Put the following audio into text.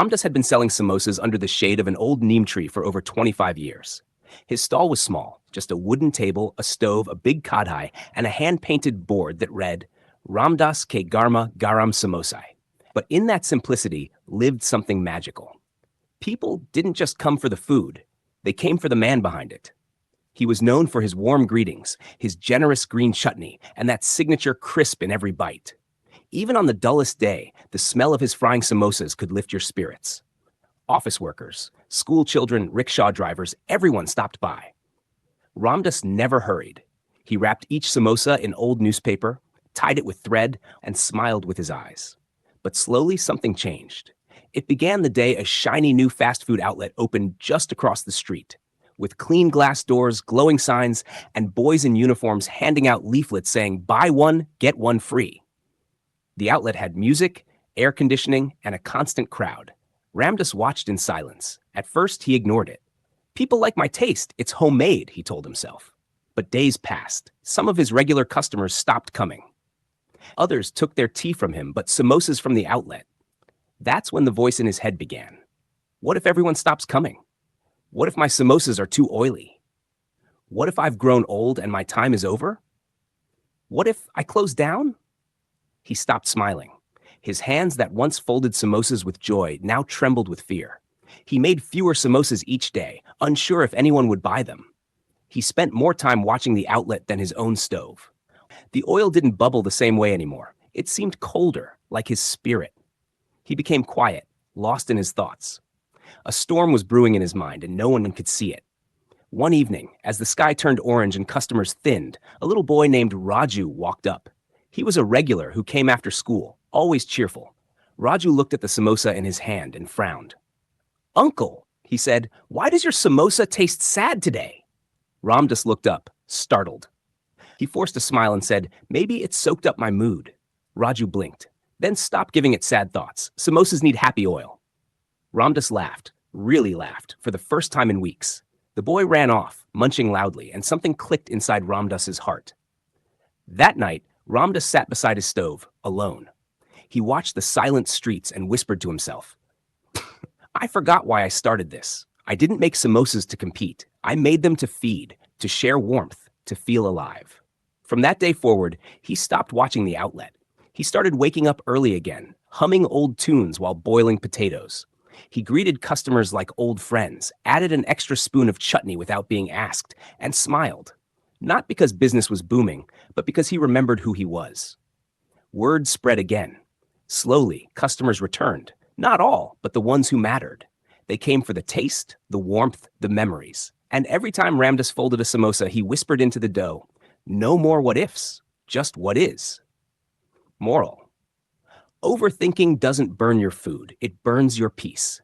Ramdas had been selling samosas under the shade of an old neem tree for over 25 years. His stall was small, just a wooden table, a stove, a big kadhai, and a hand-painted board that read, Ramdas ke Garma Garam Samosai. But in that simplicity lived something magical. People didn't just come for the food, they came for the man behind it. He was known for his warm greetings, his generous green chutney, and that signature crisp in every bite. Even on the dullest day, the smell of his frying samosas could lift your spirits. Office workers, school children, rickshaw drivers, everyone stopped by. Ramdas never hurried. He wrapped each samosa in old newspaper, tied it with thread, and smiled with his eyes. But slowly something changed. It began the day a shiny new fast food outlet opened just across the street, with clean glass doors, glowing signs, and boys in uniforms handing out leaflets saying, "Buy one, get one free." The outlet had music, air conditioning, and a constant crowd. Ramdas watched in silence. At first, he ignored it. People like my taste. It's homemade, he told himself. But days passed. Some of his regular customers stopped coming. Others took their tea from him, but samosas from the outlet. That's when the voice in his head began. What if everyone stops coming? What if my samosas are too oily? What if I've grown old and my time is over? What if I close down? He stopped smiling. His hands that once folded samosas with joy now trembled with fear. He made fewer samosas each day, unsure if anyone would buy them. He spent more time watching the outlet than his own stove. The oil didn't bubble the same way anymore. It seemed colder, like his spirit. He became quiet, lost in his thoughts. A storm was brewing in his mind, and no one could see it. One evening, as the sky turned orange and customers thinned, a little boy named Raju walked up. He was a regular who came after school, always cheerful. Raju looked at the samosa in his hand and frowned. "Uncle," he said, "why does your samosa taste sad today?" Ramdas looked up, startled. He forced a smile and said, "Maybe it soaked up my mood." Raju blinked. "Then stop giving it sad thoughts. Samosas need happy oil." Ramdas laughed, really laughed, for the first time in weeks. The boy ran off, munching loudly, and something clicked inside Ramdas's heart. That night, Ramdas sat beside his stove, alone. He watched the silent streets and whispered to himself, "I forgot why I started this. I didn't make samosas to compete. I made them to feed, to share warmth, to feel alive." From that day forward, he stopped watching the outlet. He started waking up early again, humming old tunes while boiling potatoes. He greeted customers like old friends, added an extra spoon of chutney without being asked, and smiled. Not because business was booming, but because he remembered who he was. Word spread again. Slowly, customers returned. Not all, but the ones who mattered. They came for the taste, the warmth, the memories. And every time Ramdas folded a samosa, he whispered into the dough, "No more what ifs, just what is." Moral: overthinking doesn't burn your food, it burns your peace.